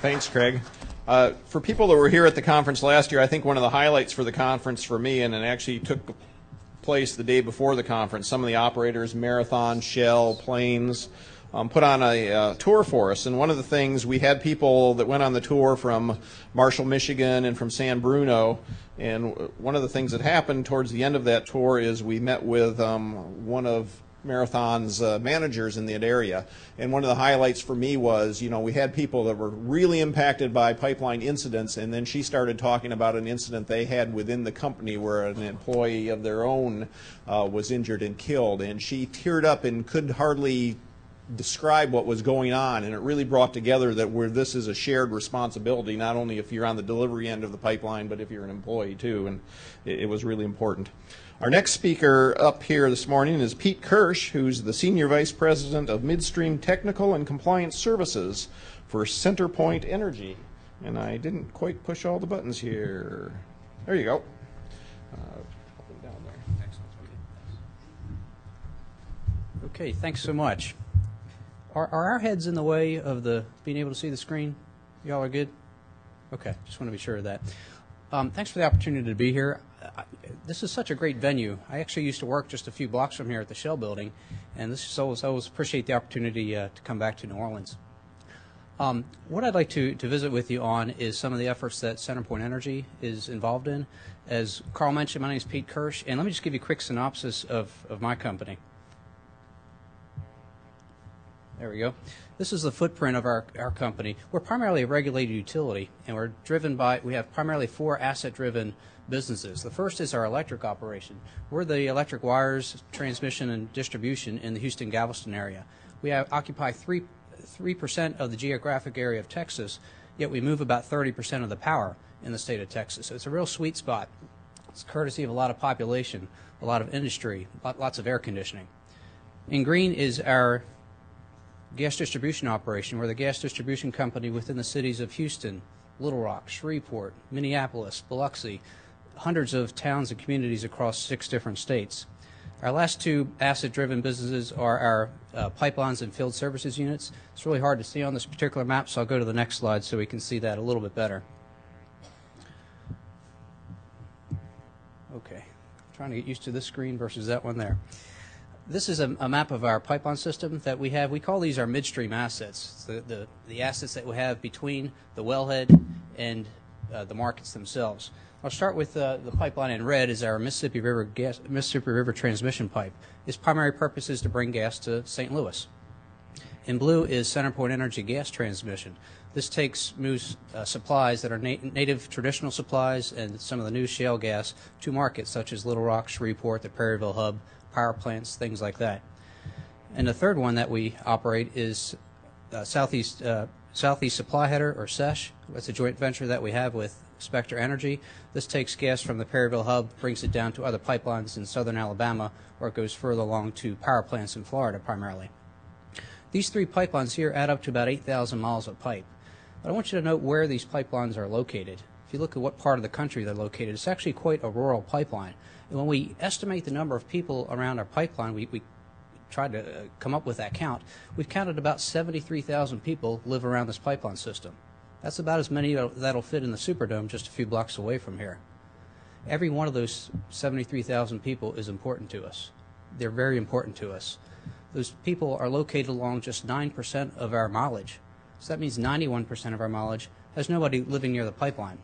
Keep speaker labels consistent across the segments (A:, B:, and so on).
A: Thanks, Craig. For people that were here at the conference last year, I think one of the highlights for the conference for me, and it actually took place the day before the conference, some of the operators, Marathon, Shell, Plains, put on a tour for us. And one of the things, we had people that went on the tour from Marshall, Michigan, and from San Bruno. And one of the things that happened towards the end of that tour is we met with one of Marathon's managers in that area. And one of the highlights for me was, we had people that were really impacted by pipeline incidents, and then she started talking about an incident they had within the company where an employee of their own was injured and killed. And she teared up and could hardly describe what was going on, and it really brought together that this is a shared responsibility, not only if you're on the delivery end of the pipeline, but if you're an employee too, and it was really important. Our next speaker up here this morning is Pete Kirsch, who's the Senior Vice President of Midstream Technical and Compliance Services for Centerpoint Energy. And I didn't quite push all the buttons here. There you go. Down there.
B: Okay, thanks so much. Are our heads in the way of being able to see the screen? Y'all are good? Okay, just want to be sure of that. Thanks for the opportunity to be here. This is such a great venue. I actually used to work just a few blocks from here at the Shell building, and I always appreciate the opportunity to come back to New Orleans. What I'd like to visit with you on is some of the efforts that Centerpoint Energy is involved in. As Carl mentioned, my name is Pete Kirsch, and let me just give you a quick synopsis of my company. There we go. This is the footprint of our company. We're primarily a regulated utility, and we have primarily 4 asset-driven businesses. The first is our electric operation. We're the electric wires, transmission, and distribution in the Houston-Galveston area. We occupy 3% of the geographic area of Texas, yet we move about 30% of the power in the state of Texas. So it's a real sweet spot. It's courtesy of a lot of population, a lot of industry, lots of air conditioning. In green is our gas distribution operation. We're the gas distribution company within the cities of Houston, Little Rock, Shreveport, Minneapolis, Biloxi, hundreds of towns and communities across 6 different states. Our last 2 asset-driven businesses are our pipelines and field services units. It's really hard to see on this particular map, so I'll go to the next slide so we can see that a little bit better. Okay, I'm trying to get used to this screen versus that one there. This is a map of our pipeline system that we have. We call these our midstream assets, the assets that we have between the wellhead and the markets themselves. I'll start with the pipeline in red is our Mississippi River transmission pipe. Its primary purpose is to bring gas to St. Louis. In blue is Centerpoint Energy gas transmission. This moves supplies that are native traditional supplies and some of the new shale gas to markets such as Little Rock, Shreveport, the Perryville hub, power plants, things like that. And the third one that we operate is Southeast Supply Header, or SESH. It's a joint venture that we have with Spectre Energy. This takes gas from the Perryville hub, brings it down to other pipelines in southern Alabama, or it goes further along to power plants in Florida primarily. These 3 pipelines here add up to about 8,000 miles of pipe. But I want you to note where these pipelines are located. If you look at what part of the country they're located, it's actually quite a rural pipeline. And when we estimate the number of people around our pipeline, we tried to come up with that count. We've counted about 73,000 people live around this pipeline system. That's about as many that'll fit in the Superdome just a few blocks away from here. Every one of those 73,000 people is important to us. They're very important to us. Those people are located along just 9% of our mileage. So that means 91% of our mileage has nobody living near the pipeline.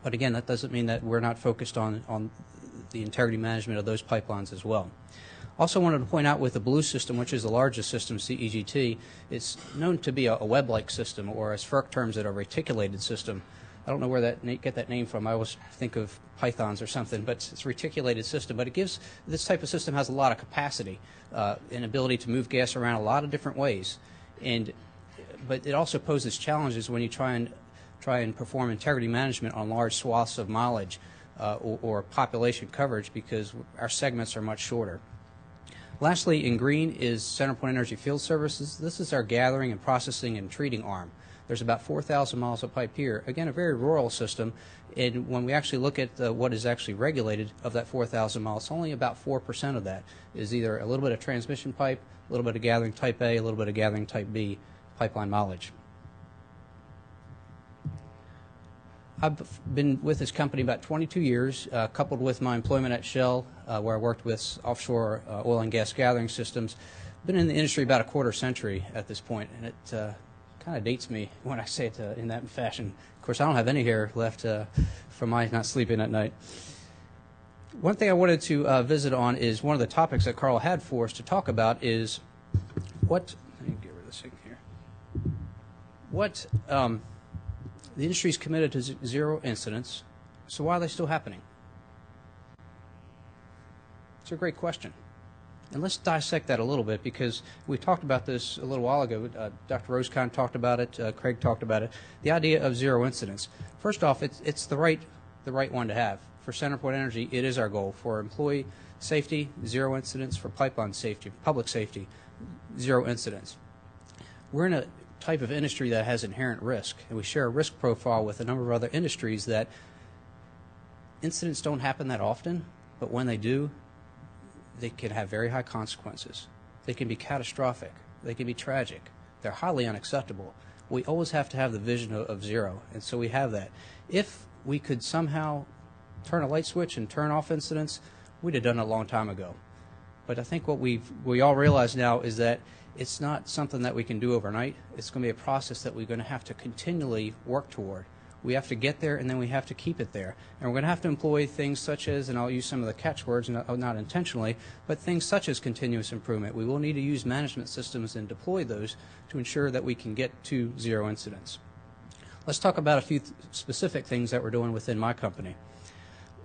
B: But again, that doesn't mean that we're not focused on the integrity management of those pipelines as well. Also wanted to point out with the blue system, which is the largest system, CEGT, it's known to be a web-like system, or as FERC terms it, a reticulated system. I don't know where get that name from. I always think of pythons or something, but it's a reticulated system. But this type of system has a lot of capacity, and ability to move gas around a lot of different ways. But it also poses challenges when you try and perform integrity management on large swaths of mileage or population coverage, because our segments are much shorter. Lastly, in green is Centerpoint Energy Field Services. This is our gathering and processing and treating arm. There's about 4,000 miles of pipe here. Again, a very rural system. And when we actually look at what is actually regulated of that 4,000 miles, only about 4% of that is either a little bit of transmission pipe, a little bit of gathering type A, a little bit of gathering type B pipeline mileage. I've been with this company about 22 years, coupled with my employment at Shell, where I worked with offshore oil and gas gathering systems. Been in the industry about a quarter century at this point, and it kind of dates me when I say it in that fashion. Of course, I don't have any hair left from my not sleeping at night. One thing I wanted to visit on is one of the topics that Carl had for us to talk about is what. Let me get rid of this thing here. What the industry is committed to zero incidents, so why are they still happening? It's a great question. And let's dissect that a little bit, because we talked about this a little while ago. Dr. Rosecon talked about it. Craig talked about it. The idea of zero incidents. First off, it's the right one to have. For Centerpoint Energy, it is our goal. For employee safety, zero incidents. For pipeline safety, public safety, zero incidents. We're in a type of industry that has inherent risk, and we share a risk profile with a number of other industries that incidents don't happen that often, but when they do, they can have very high consequences. They can be catastrophic. They can be tragic. They're highly unacceptable. We always have to have the vision of zero, and so we have that. If we could somehow turn a light switch and turn off incidents, we'd have done it a long time ago. But I think what we all realize now is that it's not something that we can do overnight. It's going to be a process that we're going to have to continually work toward. We have to get there, and then we have to keep it there. And we're going to have to employ things such as, and I'll use some of the catchwords, not intentionally, but things such as continuous improvement. We will need to use management systems and deploy those to ensure that we can get to zero incidents. Let's talk about a few specific things that we're doing within my company.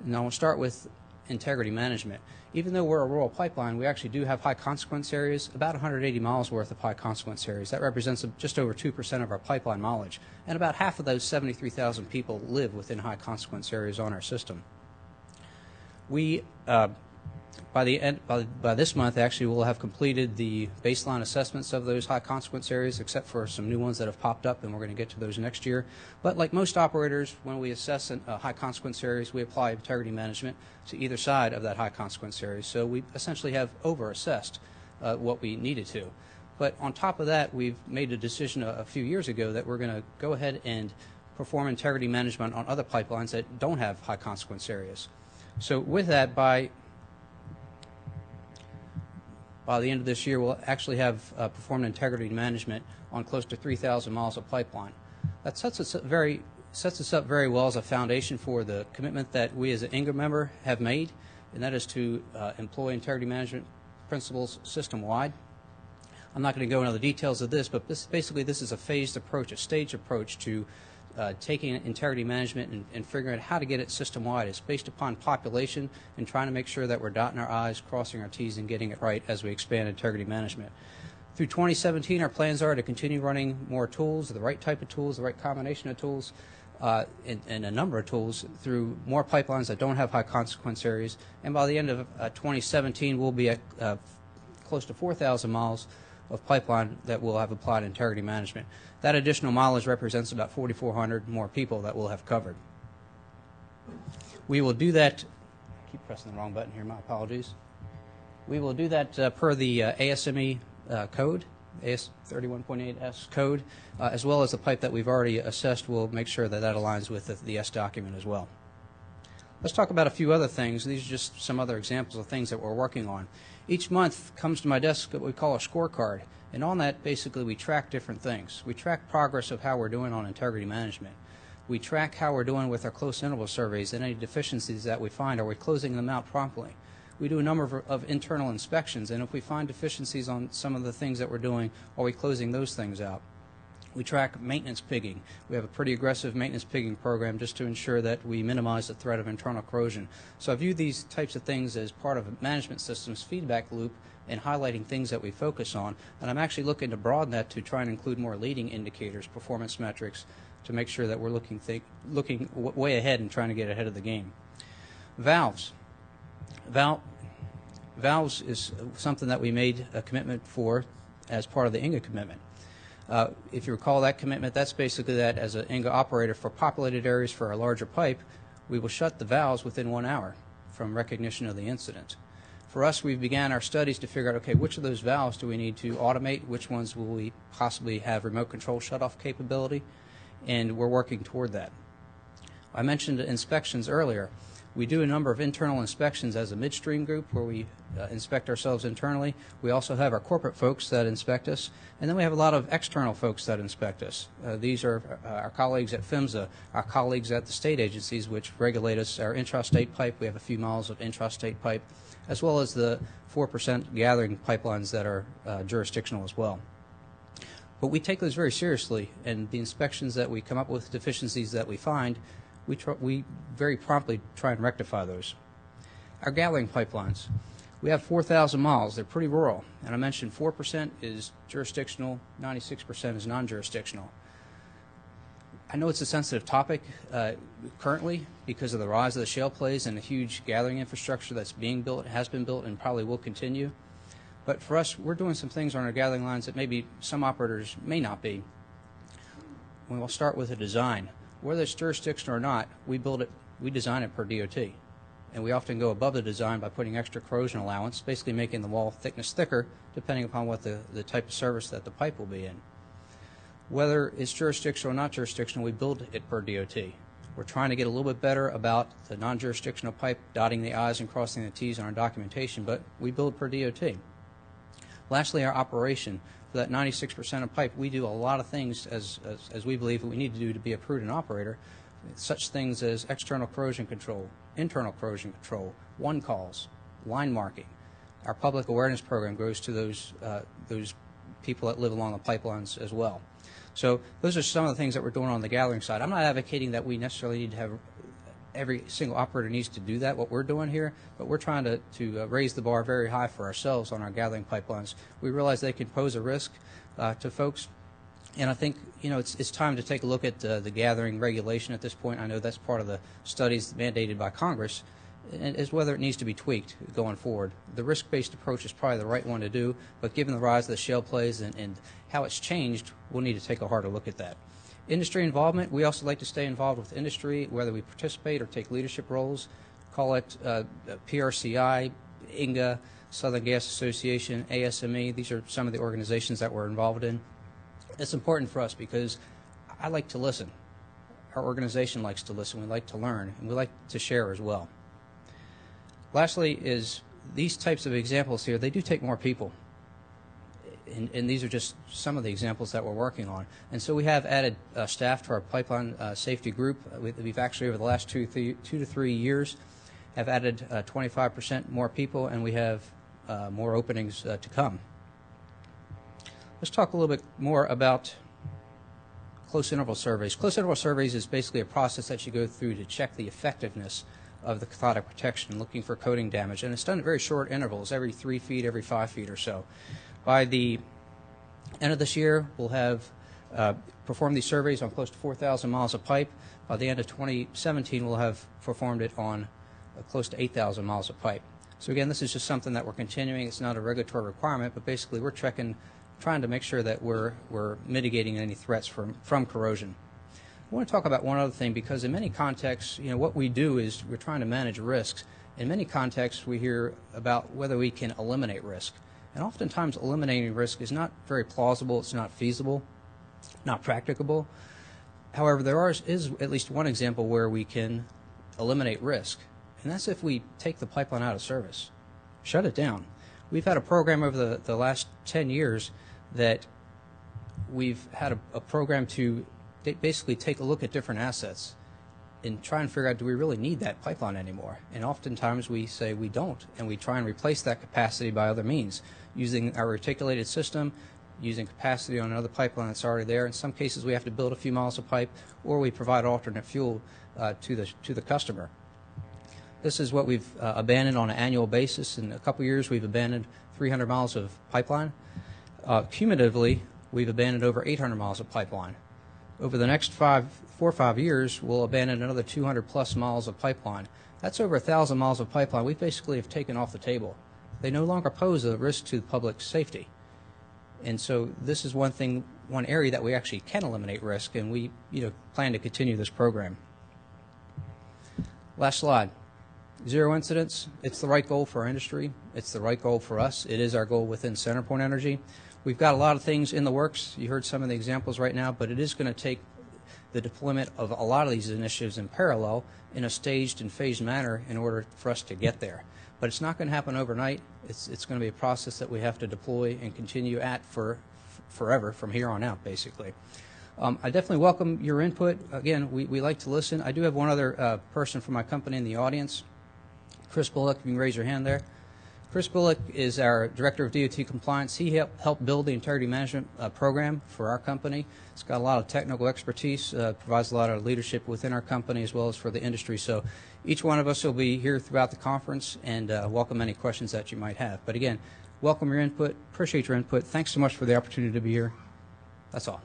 B: And I'll start with integrity management. Even though we're a rural pipeline, we actually do have high consequence areas, about 180 miles worth of high consequence areas. That represents just over 2% of our pipeline mileage, and about half of those 73,000 people live within high consequence areas on our system. We, by this month, actually, we'll have completed the baseline assessments of those high consequence areas, except for some new ones that have popped up, and we're going to get to those next year. But like most operators, when we assess high consequence areas, we apply integrity management to either side of that high consequence area. So we essentially have over-assessed what we needed to. But on top of that, we've made a decision a few years ago that we're going to go ahead and perform integrity management on other pipelines that don't have high consequence areas. So with that, by the end of this year, we'll actually have performed integrity management on close to 3,000 miles of pipeline. That sets us up very well as a foundation for the commitment that we as an INGA member have made, and that is to employ integrity management principles system-wide. I'm not going to go into the details of this, but basically this is a phased approach, a staged approach to taking integrity management and figuring out how to get it system-wide. It's based upon population and trying to make sure that we're dotting our I's, crossing our T's, and getting it right as we expand integrity management. Through 2017, our plans are to continue running more tools, the right type of tools, the right combination of tools, and a number of tools through more pipelines that don't have high consequence areas. And by the end of 2017, we'll be at close to 4,000 miles of pipeline that will have applied integrity management. That additional mileage represents about 4,400 more people that we'll have covered. We will do that. I keep pressing the wrong button here. My apologies. We will do that per the ASME code, AS 31.8S code, as well as the pipe that we've already assessed. We'll make sure that that aligns with the S document as well. Let's talk about a few other things. These are just some other examples of things that we're working on. Each month comes to my desk what we call a scorecard, and on that basically we track different things. We track progress of how we're doing on integrity management. We track how we're doing with our close interval surveys and any deficiencies that we find. Are we closing them out promptly? We do a number of internal inspections, and if we find deficiencies on some of the things that we're doing, are we closing those things out? We track maintenance pigging. We have a pretty aggressive maintenance pigging program just to ensure that we minimize the threat of internal corrosion. So I view these types of things as part of a management system's feedback loop and highlighting things that we focus on. And I'm actually looking to broaden that to try and include more leading indicators, performance metrics, to make sure that we're looking way ahead and trying to get ahead of the game. Valves. Valves is something that we made a commitment for as part of the INGA commitment. If you recall that commitment, that's basically that as an INGA operator for populated areas for a larger pipe, we will shut the valves within 1 hour from recognition of the incident. For us, we began our studies to figure out, okay, which of those valves do we need to automate, which ones will we possibly have remote control shutoff capability, and we're working toward that. I mentioned inspections earlier. We do a number of internal inspections as a midstream group where we inspect ourselves internally. We also have our corporate folks that inspect us, and then we have a lot of external folks that inspect us. These are our colleagues at PHMSA, our colleagues at the state agencies which regulate us, our intrastate pipe. We have a few miles of intrastate pipe, as well as the 4% gathering pipelines that are jurisdictional as well. But we take those very seriously, and the inspections that we come up with, deficiencies that we find, we very promptly try and rectify those. Our gathering pipelines. We have 4,000 miles. They're pretty rural. And I mentioned 4% is jurisdictional, 96% is non-jurisdictional. I know it's a sensitive topic currently because of the rise of the shale plays and the huge gathering infrastructure that's being built, has been built, and probably will continue. But for us, we're doing some things on our gathering lines that maybe some operators may not be. We'll start with a design. Whether it's jurisdictional or not, we design it per DOT. And we often go above the design by putting extra corrosion allowance, basically making the wall thickness thicker, depending upon what the type of service that the pipe will be in. Whether it's jurisdictional or not jurisdictional, we build it per DOT. We're trying to get a little bit better about the non-jurisdictional pipe, dotting the I's and crossing the T's on our documentation, but we build per DOT. Lastly, our operation. For that 96% of pipe, we do a lot of things as we believe that we need to do to be a prudent operator, such things as external corrosion control, internal corrosion control, one calls, line marking. Our public awareness program goes to those people that live along the pipelines as well. So those are some of the things that we're doing on the gathering side. I'm not advocating that we necessarily need to have every single operator needs to do that, what we're doing here, but we're trying to raise the bar very high for ourselves on our gathering pipelines. We realize they can pose a risk to folks, and I think it's time to take a look at the gathering regulation at this point. I know that's part of the studies mandated by Congress, and is whether it needs to be tweaked going forward. The risk-based approach is probably the right one to do, but given the rise of the shale plays and how it's changed, we'll need to take a harder look at that. Industry involvement, we also like to stay involved with industry, whether we participate or take leadership roles. Call it PRCI, INGA, Southern Gas Association, ASME. These are some of the organizations that we're involved in. It's important for us because I like to listen. Our organization likes to listen. We like to learn, and we like to share as well. Lastly is these types of examples here, they do take more people. And these are just some of the examples that we're working on. And so we have added staff to our pipeline safety group. We've actually, over the last 2 to 3 years, have added 25% more people, and we have more openings to come. Let's talk a little bit more about close interval surveys. Close interval surveys is basically a process that you go through to check the effectiveness of the cathodic protection, looking for coating damage. And it's done at very short intervals, every 3 feet, every 5 feet or so. By the end of this year, we'll have performed these surveys on close to 4,000 miles of pipe. By the end of 2017, we'll have performed it on close to 8,000 miles of pipe. So again, this is just something that we're continuing. It's not a regulatory requirement, but basically we're trying to make sure that we're mitigating any threats from corrosion. I want to talk about one other thing, because in many contexts, what we do is we're trying to manage risks. In many contexts, we hear about whether we can eliminate risk. And oftentimes eliminating risk is not very plausible, it's not feasible, not practicable. However, there is at least one example where we can eliminate risk, and that's if we take the pipeline out of service, shut it down. We've had a program over the last 10 years that we've had a program to basically take a look at different assets and try and figure out, do we really need that pipeline anymore? And oftentimes we say we don't, and we try and replace that capacity by other means, using our reticulated system, using capacity on another pipeline that's already there. In some cases we have to build a few miles of pipe, or we provide alternate fuel to the customer. This is what we've abandoned on an annual basis. In a couple years we've abandoned 300 miles of pipeline. Cumulatively, we've abandoned over 800 miles of pipeline. Over the next 4 or 5 years, we'll abandon another 200 plus miles of pipeline. That's over 1,000 miles of pipeline we basically have taken off the table. They no longer pose a risk to public safety. And so this is one area that we actually can eliminate risk, and we plan to continue this program. Last slide. Zero incidents. It's the right goal for our industry. It's the right goal for us. It is our goal within Centerpoint Energy. We've got a lot of things in the works. You heard some of the examples right now, but it is going to take the deployment of a lot of these initiatives in parallel in a staged and phased manner in order for us to get there. But it's not going to happen overnight. It's going to be a process that we have to deploy and continue at for forever from here on out, basically. I definitely welcome your input. Again, we like to listen. I do have one other person from my company in the audience. Chris Bullock, you can raise your hand there. Chris Bullock is our Director of DOT Compliance. He helped build the Integrity Management program for our company. He's got a lot of technical expertise, provides a lot of leadership within our company as well as for the industry. So each one of us will be here throughout the conference and welcome any questions that you might have. But again, welcome your input. Appreciate your input. Thanks so much for the opportunity to be here. That's all.